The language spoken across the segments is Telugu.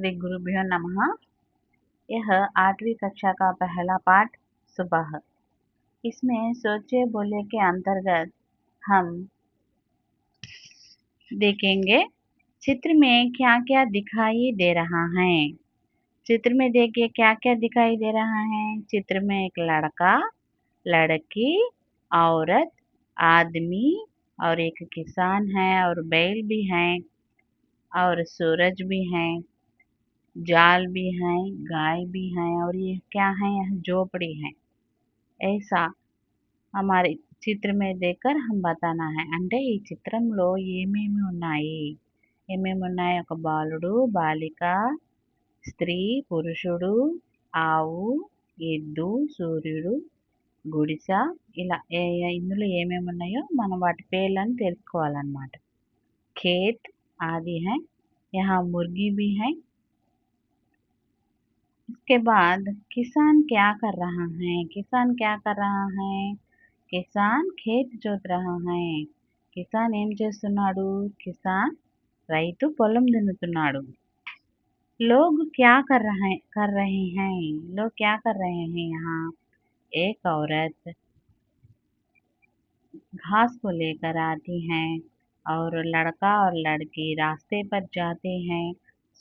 श्री गुरुभ्यो नमः। यह 8वीं कक्षा का पहला पाठ सुबह। इसमें सोचे बोले के अंतर्गत हम देखेंगे चित्र में क्या क्या दिखाई दे रहा है। चित्र में देखिए क्या क्या दिखाई दे रहा है। चित्र में एक लड़का, लड़की, औरत, आदमी और एक किसान है और बैल भी है और सूरज भी है, जाल भी है, गाय भी है और ये क्या है, यह झोपड़ी है। ऐसा हमारे చిత్రం में देखकर हम बताना है। అంటే ఈ చిత్రంలో ఏమేమి ఉన్నాయి, ఒక బాలుడు, బాలిక, స్త్రీ, పురుషుడు, ఆవు, ఎద్దు, సూర్యుడు, గుడిస, ఇలా ఇందులో ఏమేమి ఉన్నాయో మనం వాటి పేర్లను తెలుసుకోవాలన్నమాట। खेत आदि है, यहाँ मुर्गी भी है। इसके बाद किसान क्या कर रहा है। किसान क्या कर रहा है, किसान खेत जोत रहा है। किसान ఏం చేస్తున్నాడు, किसान రైతు పొలం దున్నుతున్నాడు। लोग क्या कर रहे हैं, लोग क्या कर रहे हैं। यहाँ एक औरत घास को लेकर आती है और लड़का और लड़की रास्ते पर जाते हैं।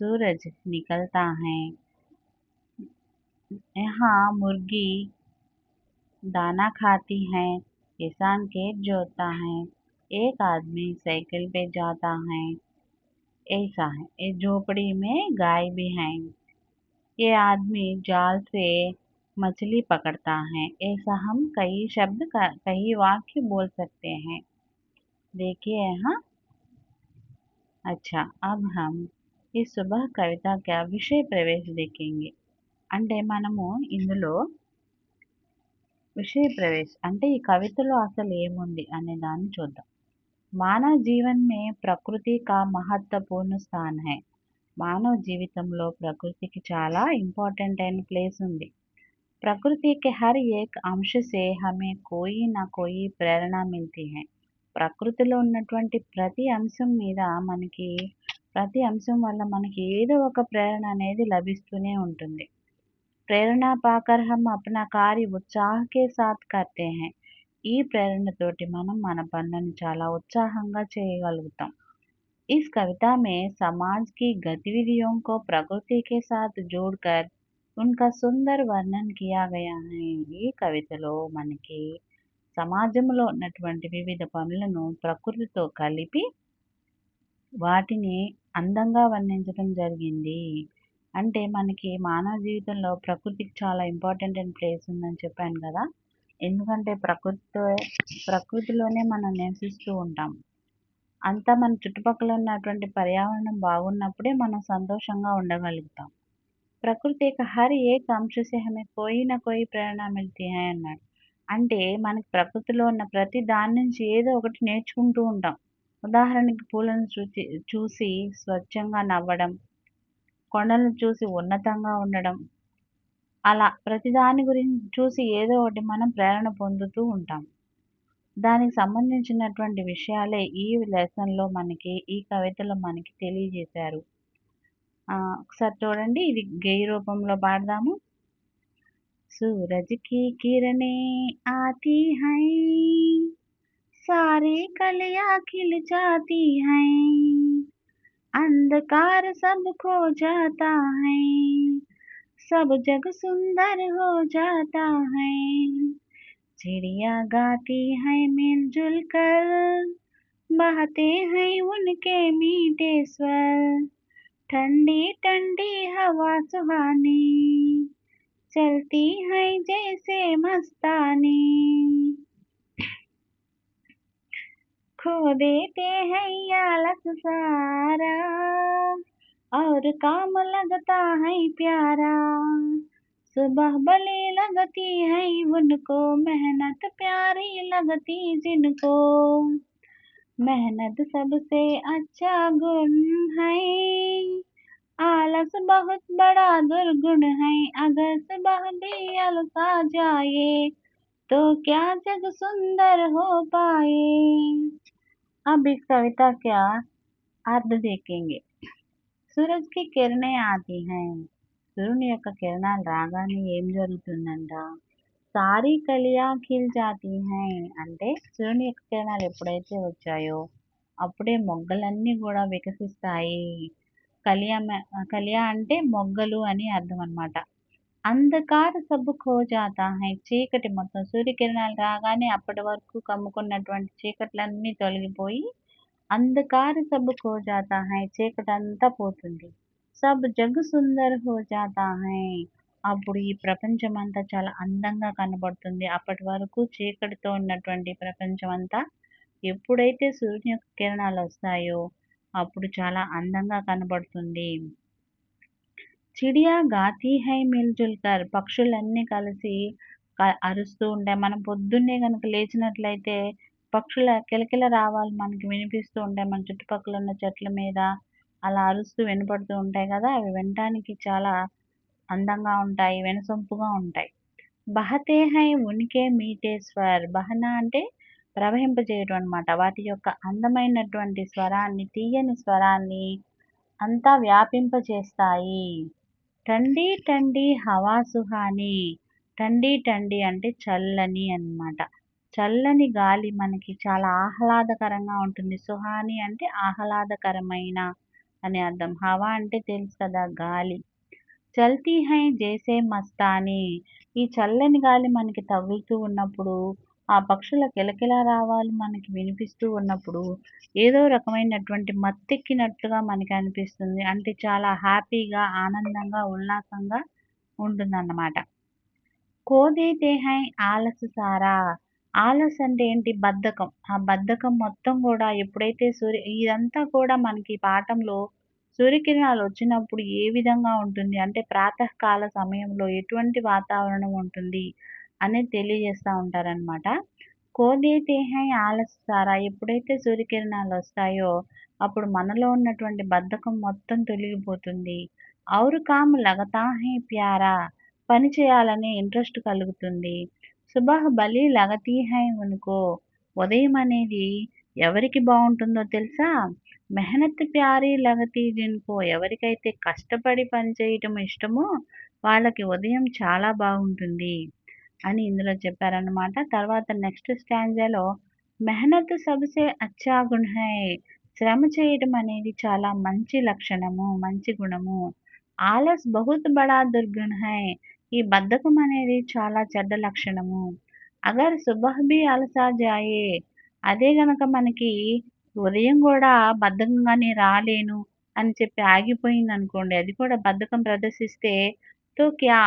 सूरज निकलता है। यहाँ मुर्गी दाना खाती है, किसान खेत जोतता है, एक आदमी साइकिल पे जाता है। ऐसा है। इस झोपड़ी में गाय भी है। ये आदमी जाल से मछली पकड़ता है। ऐसा हम कई शब्द कई वाक्य बोल सकते हैं। देखिए यहाँ। अच्छा, अब हम इस सुबह कविता का विषय प्रवेश देखेंगे। అంటే మనము ఇందులో विषय प्रवेश అంటే ఈ కవితలో అసలు ఏముంది అనే దాన్ని చూద్దాం। మానవ जीवन में प्रकृति का महत्वपूर्ण स्थान है। మానవ జీవితంలో ప్రకృతికి చాలా ఇంపార్టెంట్ అయిన ప్లేస్ ఉంది। प्रकृति के हर एक अंश से हमें कोई ना कोई ప్రేరణ मिलती है। ప్రకృతిలో ఉన్నటువంటి ప్రతి అంశం మీద ప్రతి అంశం వల్ల మనకి ఏదో ఒక ప్రేరణ అనేది లభిస్తూనే ఉంటుంది। प्रेरणा पाकर हम अपना कार्य उत्साह के साथ करते हैं। ఈ ప్రేరణతోటి మనం మన పనులను చాలా ఉత్సాహంగా చేయగలుగుతాం। इस कविता में समाज की गतिविधियों को प्रकृति के साथ जोड़कर उनका सुंदर वर्णन किया गया है। ఈ కవితలో మనకి సమాజంలో ఉన్నటువంటి వివిధ పనులను ప్రకృతితో కలిపి వాటిని అందంగా వర్ణించడం జరిగింది। అంటే మనకి మానవ జీవితంలో ప్రకృతికి చాలా ఇంపార్టెంట్ అయిన ప్లేస్ ఉందని చెప్పాను కదా। ఎందుకంటే ప్రకృతిలోనే మనం నివసిస్తూ ఉంటాం। అంతా మన చుట్టుపక్కల ఉన్నటువంటి పర్యావరణం బాగున్నప్పుడే మనం సంతోషంగా ఉండగలుగుతాం। ప్రకృతి యొక్క హర్ ఏక్ అంశ సే హమే కోయి నా కోయి ప్రేరణ మిల్తీ హై అన్నాడు। అంటే మనకి ప్రకృతిలో ఉన్న ప్రతి దాని నుంచి ఏదో ఒకటి నేర్చుకుంటూ ఉంటాం। ఉదాహరణకి పూలను చూసి స్వచ్ఛంగా నవ్వడం, కొండలను చూసి ఉన్నతంగా ఉండడం, అలా ప్రతి దాని గురించి చూసి ఏదో ఒకటి మనం ప్రేరణ పొందుతూ ఉంటాం। దానికి సంబంధించినటువంటి విషయాలే ఈ లెసన్లో మనకి ఈ కవితలో మనకి తెలియజేశారు। ఒకసారి చూడండి, ఇది గేయ రూపంలో పాడదాము। सूरज की किरणें आती हैं, सारी कलियां खिल जाती हैं, अंधकार सब खो जाता है, सब जग सुंदर हो जाता है, चिड़िया गाती है मिलजुल कर, बहते हैं उनके मीठे स्वर, ठंडी ठंडी हवा सुहानी, चलती है जैसे मस्तानी, खो देते हैं आलस सारा, और काम लगता है प्यारा, सुबह भली लगती है उनको, मेहनत प्यारी लगती जिनको, मेहनत सबसे अच्छा गुण है, आलस बहुत बड़ा दुर्गुण है, अगर सुबह भी अलसा जाए तो क्या जग सुंदर हो पाए। अब इस कविता का अर्थ देखेंगे। సూరజ్ కి కిరణే ఆతి హై. సూర్యుని యొక్క కిరణాలు రాగానే ఏం జరుగుతుందంట? సారీ కలియా ఖిల్ జాతీ హై. అంటే సూర్యుని యొక్క కిరణాలు ఎప్పుడైతే వచ్చాయో అప్పుడే మొగ్గలన్నీ కూడా వికసిస్తాయి. కలియా అంటే మొగ్గలు అని అర్థం అన్నమాట. అంధకార సబ్ ఖో జాతా హై. చీకటి మొత్తం సూర్యకిరణాలు రాగానే అప్పటి వరకు కమ్ముకున్నటువంటి చీకట్లన్నీ తొలగిపోయి అంధకార సబ్ ఖో జాతా హై. చీకటంతా పోతుంది. సబ్ జగ్ సుందర్ హో జాతా హై. అప్పుడు ఈ ప్రపంచం అంతా చాలా అందంగా కనబడుతుంది. అప్పటి వరకు చీకటితో ఉన్నటువంటి ప్రపంచం అంతా ఎప్పుడైతే సూర్యుని యొక్క కిరణాలు వస్తాయో అప్పుడు చాలా అందంగా కనబడుతుంది. చిడియా గాతి హై మిల్జుల్ కర్. పక్షులన్నీ కలిసి అరుస్తూ ఉంటాయి. మనం పొద్దున్నే కనుక లేచినట్లయితే పక్షుల కిలకిల రావాలు మనకి వినిపిస్తూ ఉంటాయి. మన చుట్టుపక్కల ఉన్న చెట్ల మీద అలా అరుస్తూ వినపడుతూ ఉంటాయి కదా! అవి వినటానికి చాలా అందంగా ఉంటాయి. వినసొంపుగా ఉంటాయి. బహతే హై ఉన్కే మీఠే స్వర్. బహనా అంటే ప్రవహింపజేయడం అన్నమాట. వాటి యొక్క అందమైనటువంటి స్వరాన్ని, తీయని స్వరాన్ని అంతా వ్యాపింపచేస్తాయి. టండీ టండీ హవా సుహానీ. టండీ టండీ అంటే చల్లని అన్నమాట. చల్లని గాలి మనకి చాలా ఆహ్లాదకరంగా ఉంటుంది. సుహానీ అంటే ఆహ్లాదకరమైన అని అర్థం. హవా అంటే తెలుసు కదా గాలి. చల్తీ హై జైసే మస్తానీ. ఈ చల్లని గాలి మనకి తగులుతూ ఉన్నప్పుడు ఆ పక్షుల కిలకిల రావాలు మనకి వినిపిస్తూ ఉన్నప్పుడు ఏదో రకమైనటువంటి మత్తెక్కినట్లుగా మనకి అనిపిస్తుంది. అంటే చాలా హ్యాపీగా, ఆనందంగా, ఉల్లాసంగా ఉంటుందన్నమాట. ఖో దేతే హై ఆలస్ సారా. ఆలస్ అంటే ఏంటి? బద్ధకం. ఆ బద్ధకం మొత్తం కూడా ఎప్పుడైతే ఇదంతా కూడా మనకి పాఠంలో సూర్యకిరణాలు వచ్చినప్పుడు ఏ విధంగా ఉంటుంది అంటే ప్రాతకాల సమయంలో ఎటువంటి వాతావరణం ఉంటుంది అనేది తెలియజేస్తూ ఉంటారనమాట. ఖో దేతే హై ఆలస్ సారా. ఎప్పుడైతే సూర్యకిరణాలు వస్తాయో అప్పుడు మనలో ఉన్నటువంటి బద్ధకం మొత్తం తొలగిపోతుంది. ఔర్ కామ్ లగతా హై ప్యారా. పని చేయాలనే ఇంట్రెస్ట్ కలుగుతుంది. సుబహ్ బలి లగతీ హై ఉన్కో. ఉదయం అనేది ఎవరికి బాగుంటుందో తెలుసా? మెహనత్ ప్యారీ లగతీ జిన్కో. ఎవరికైతే కష్టపడి పని చేయటం ఇష్టమో వాళ్ళకి ఉదయం చాలా బాగుంటుంది అని ఇందులో చెప్పారన్నమాట. తర్వాత నెక్స్ట్ స్టాంజాలో మెహనత్ సబ్సే అచ్చా గుణ్ హై. శ్రమ చేయటం అనేది చాలా మంచి లక్షణము, మంచి గుణము. ఆలస్ బహుత్ బడా దుర్గుణ్ హై. ఈ బద్ధకం అనేది చాలా చెడ్డ లక్షణము. అగర్ సుబహ్ భీ అలసా జాయే. అదే గనక మనకి ఉదయం కూడా బద్ధకంగానే రాలేను అని చెప్పి ఆగిపోయిందనుకోండి, అది కూడా బద్ధకం ప్రదర్శిస్తే తో క్యా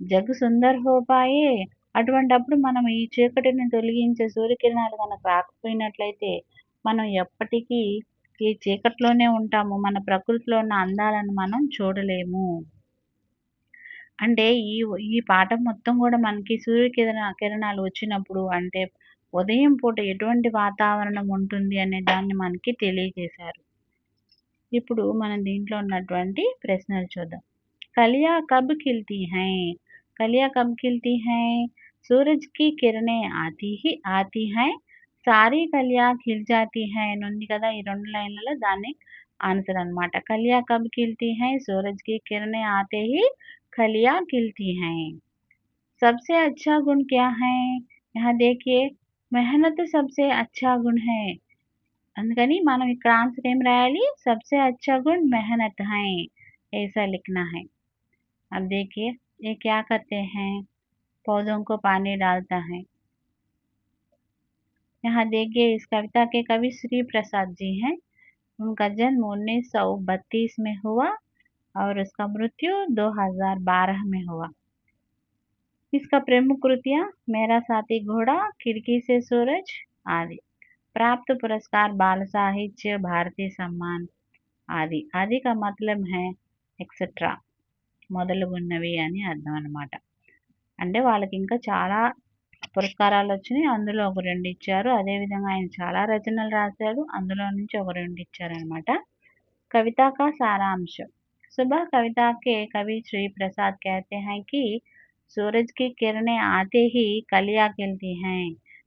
జగ్ సుందర్ హో పాయే. అటువంటప్పుడు మనం ఈ చీకటిని తొలగించే సూర్యకిరణాలు కనుక రాకపోయినట్లయితే మనం ఎప్పటికీ ఈ చీకట్లోనే ఉంటాము. మన ప్రకృతిలో ఉన్న అందాలను మనం చూడలేము. అంటే ఈ పాఠం మొత్తం కూడా మనకి కిరణాలు వచ్చినప్పుడు అంటే ఉదయం పూట ఎటువంటి వాతావరణం ఉంటుంది అనే దాన్ని మనకి తెలియజేశారు. ఇప్పుడు మనం దీంట్లో ఉన్నటువంటి ప్రశ్నలు చూద్దాం. కలియా కబ్ ఖిల్తీ హై. కలియా కబ్ ఖిల్తీ హై. సూరజ్ కి కిరణే ఆతి హై. సారీ కలియా ఖిల్ జాతీ హై అని ఉంది కదా ఈ 2 లైన్లలో, దాన్ని ఆన్సర్ అన్నమాట. కలియా కబ్ ఖిల్తీ హై. సూరజ్ కి కిరణే ఆతే హీ खलियां खिलती हैं. सबसे अच्छा गुण क्या है? यहाँ देखिए मेहनत सबसे अच्छा गुण है. అందుకని మనం ఇక్కడ ఆన్సర్ ఏం రాయాలి? सबसे अच्छा गुण मेहनत है ऐसा लिखना है. अब देखिए ये क्या करते हैं? पौधों को पानी डालता है. यहाँ देखिए इस कविता के कवि श्री प्रसाद जी हैं. उनका जन्म 1932 में हुआ और उसका मृत्यु 2012 में हुआ. इसका प्रमुख कृतियाँ मेरा साथी घोड़ा, खिड़की से सूरज आदि. प्राप्त पुरस्कार बाल साहित्य, भारतीय सम्मान आदि. आदि का मतलब है ఎక్సెట్రా మొదలుగున్నవి అని అర్థం అన్నమాట. అంటే వాళ్ళకి ఇంకా చాలా పురస్కారాలు వచ్చినాయి. అందులో ఒక 2 ఇచ్చారు. అదేవిధంగా ఆయన చాలా రచనలు రాశారు. అందులో నుంచి ఒక 2 ఇచ్చారనమాట. कविता का सारांश. सुबह कविता के कवि श्री प्रसाद कहते हैं कि सूरज की किरणें आते ही కలియా ఖిల్తీ हैं.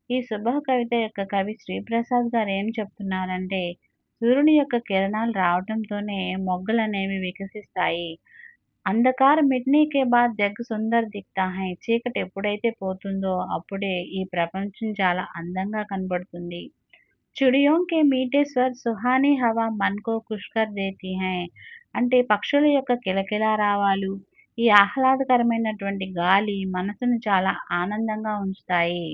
ఈ సుబహ కవిత యొక్క కవి శ్రీప్రసాద్ గారు ఏం చెప్తున్నారంటే సూర్యుని యొక్క కిరణాలు రావటంతోనే మొగ్గలనేవి వికసిస్తాయి. అంధకార మిట్నే కే బాద్ జగ్ సుందర్ దిఖ్తా హై. చీకటి ఎప్పుడైతే పోతుందో అప్పుడే ఈ ప్రపంచం చాలా అందంగా కనబడుతుంది. చిడియోं के मीठे स्वर सुहानी हवा मन को खुश कर देती हैं. అంటే పక్షుల యొక్క కిలకిలా రావాలు, ఈ ఆహ్లాదకరమైనటువంటి గాలి మనసును చాలా ఆనందంగా ఉంచుతాయి.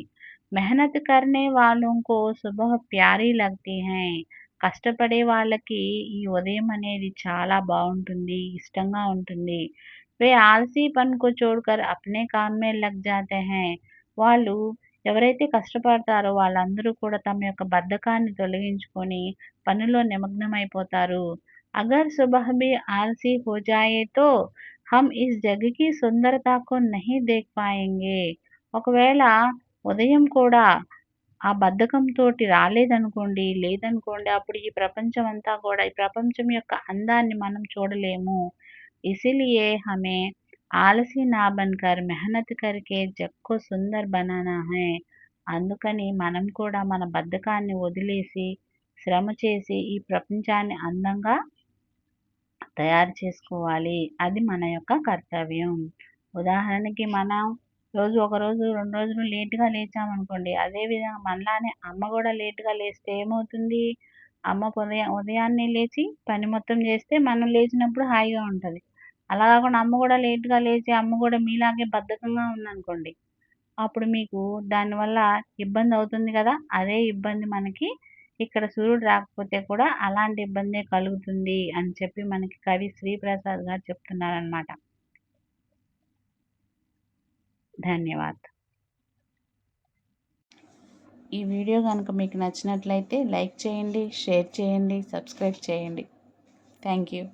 మెహనత్ కర్నే వాలోं को సుబహ్ ప్యారీ లగ్తీ హై. కష్టపడే వాళ్ళకి ఈ ఉదయం అనేది చాలా బావుంటుంది, ఇష్టంగా ఉంటుంది. వే ఆలసీపన్ కో చోడ్‌కర్ అప్నే కామ్ మే లగ్ జాతే హై. వాళ్ళు ఎవరైతే కష్టపడతారో వాళ్ళందరూ కూడా తమ యొక్క బద్ధకాన్ని తొలగించుకొని పనిలో నిమగ్నమైపోతారు. అగర్ సుబహ్ భీ ఆలసీ హో జాయే తో హమ్ ఇస్ జగ్ కి సుందరతా కో నహీ దేఖ్ పాయేంగే. ఒకవేళ ఉదయం కూడా ఆ బద్ధకంతోటి లేదనుకోండి, అప్పుడు ఈ ప్రపంచం అంతా కూడా ఈ ప్రపంచం యొక్క అందాన్ని మనం చూడలేము. ఇసిలియే హమే ఆలసీ నా బన్‌కర్ మెహనత్ కర్కే జగ్ కో సుందర్ బనానా హై. అందుకని మనం కూడా మన బద్ధకాన్ని వదిలేసి, శ్రమ చేసి ఈ ప్రపంచాన్ని అందంగా తయారు చేసుకోవాలి. అది మన యొక్క కర్తవ్యం. ఉదాహరణకి మనం ఒకరోజు, 2 రోజులు లేట్‌గా లేచామనుకోండి. అదే విధంగా మనలానే అమ్మ గూడా లేట్‌గా లేస్తే ఏమవుతుంది? అమ్మకు ఉదయాన్నే లేచి పని మొత్తం చేస్తే మనం లేచినప్పుడు హాయిగా ఉంటది. అలా కాకుండా అమ్మ గూడా లేట్‌గా లేచి అమ్మ గూడా మీలాగే బద్ధకంగా ఉందనుకోండి. అప్పుడు మీకు దానివల్ల ఇబ్బందవుతుంది గదా! అదే ఇబ్బంది మనకి ఇక్కడ సూర్యుడు రాకపోతే కూడా అలాంటి ఇబ్బందే కలుగుతుంది అని చెప్పి మనకి కవి శ్రీప్రసాద్ గారు చెప్తున్నారనమాట. ధన్యవాద్. ఈ వీడియో గనుక మీకు నచ్చినట్లయితే లైక్ చేయండి, షేర్ చేయండి, సబ్స్క్రైబ్ చేయండి. Thank you.